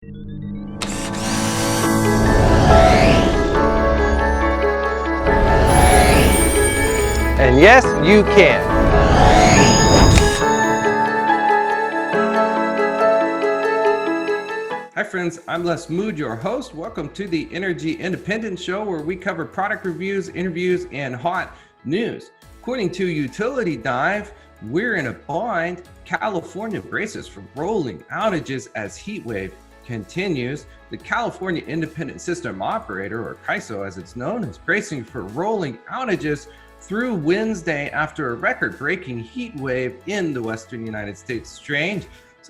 And yes, you can. Hi friends, I'm Les Mood, your host. Welcome to the Energy Independent Show, where we cover product reviews, interviews, and hot news. According to Utility Dive, we're in a bind. California braces for rolling outages as heatwave continues. The California Independent System Operator, or CAISO as it's known, is bracing for rolling outages through Wednesday after a record-breaking heat wave in the western United States strained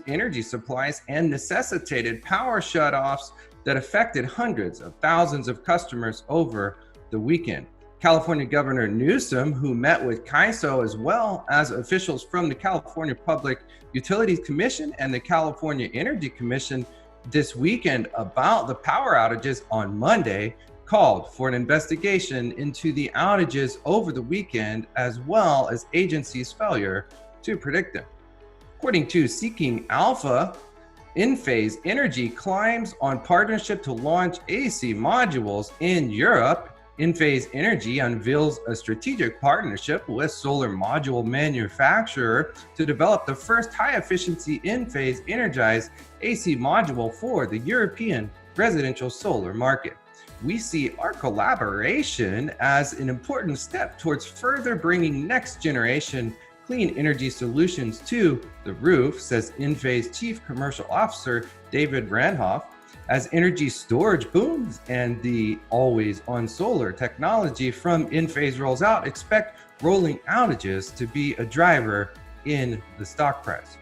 energy supplies and necessitated power shutoffs that affected hundreds of thousands of customers over the weekend. California Governor Newsom, who met with CAISO as well as officials from the California Public Utilities Commission and the California Energy Commission this weekend about the power outages on Monday, called for an investigation into the outages over the weekend, as well as agencies' failure to predict them. According to Seeking Alpha, Inphase Energy climbs on partnership to launch AC modules in Europe. Inphase Energy unveils a strategic partnership with solar module manufacturer to develop the first high-efficiency Enphase energized AC module for the European residential solar market. We see our collaboration as an important step towards further bringing next-generation clean energy solutions to the roof, says Enphase Chief Commercial Officer David Randhoff. As energy storage booms and the always-on solar technology from Enphase rolls out, expect rolling outages to be a driver in the stock price.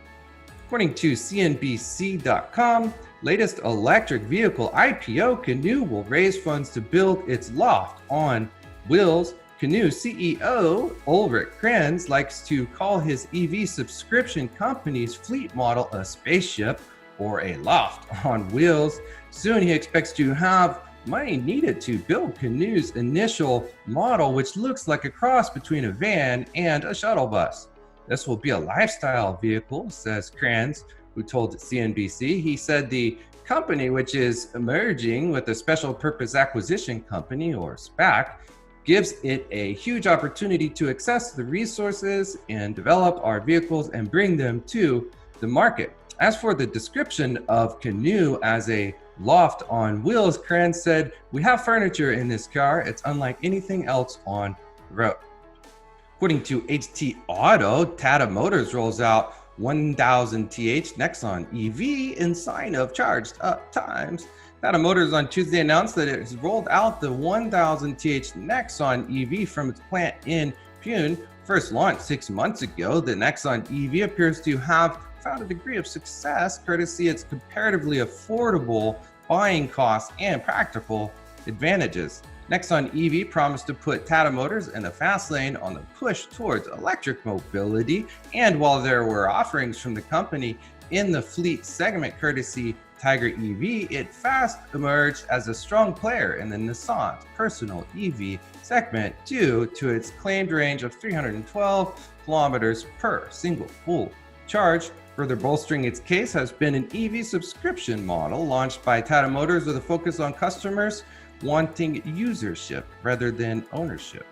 According to CNBC.com, latest electric vehicle IPO Canoo will raise funds to build its loft on wheels. Canoo CEO Ulrich Krenz likes to call his EV subscription company's fleet model a spaceship or a loft on wheels. Soon he expects to have money needed to build Canoo's initial model, which looks like a cross between a van and a shuttle bus. This will be a lifestyle vehicle, says Kranz, who told CNBC. He said the company, which is emerging with a special purpose acquisition company, or SPAC, gives it a huge opportunity to access the resources and develop our vehicles and bring them to the market. As for the description of Canoo as a loft on wheels, Kranz said, "We have furniture in this car. It's unlike anything else on the road." According to HT Auto, Tata Motors rolls out 1000 TH Nexon EV in sign of charged up times. Tata Motors on Tuesday announced that it has rolled out the 1000 TH Nexon EV from its plant in Pune. First launched 6 months ago, the Nexon EV appears to have found a degree of success courtesy its comparatively affordable buying costs and practical advantages. Nexon EV promised to put Tata Motors in the fast lane on the push towards electric mobility, and while there were offerings from the company in the fleet segment courtesy Tiger EV, it fast emerged as a strong player in the Nissan's personal EV segment due to its claimed range of 312 kilometers per single full charge. Further bolstering its case has been an EV subscription model launched by Tata Motors with a focus on customers wanting usership rather than ownership.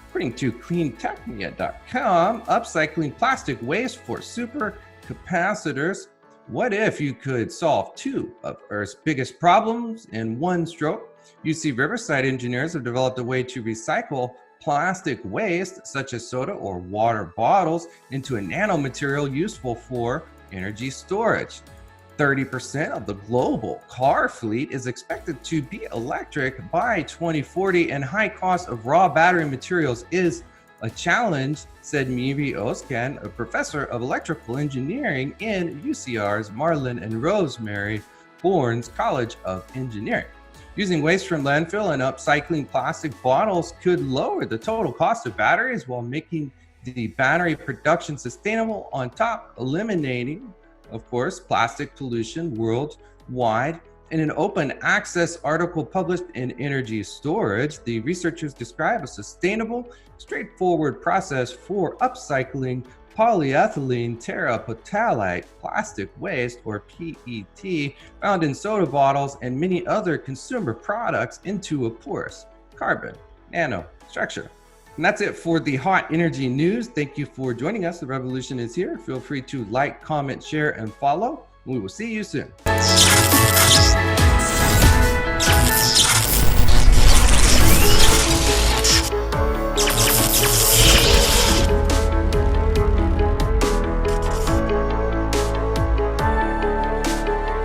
According to cleantechnia.com, upcycling plastic waste for supercapacitors. What if you could solve two of Earth's biggest problems in one stroke? UC Riverside engineers have developed a way to recycle plastic waste, such as soda or water bottles, into a nanomaterial useful for energy storage. 30% of the global car fleet is expected to be electric by 2040, and high cost of raw battery materials is a challenge, said Miri Oskan, a professor of electrical engineering in UCR's Marlin and Rosemary Bournes College of Engineering. Using waste from landfill and upcycling plastic bottles could lower the total cost of batteries while making the battery production sustainable, on top eliminating, of course, plastic pollution worldwide. In an open access article published in Energy Storage, the researchers describe a sustainable, straightforward process for upcycling polyethylene terephthalate plastic waste, or PET, found in soda bottles and many other consumer products into a porous carbon nanostructure. And that's it for the hot energy news. Thank you for joining us. The revolution is here. Feel free to like, comment, share, and follow. We will see you soon.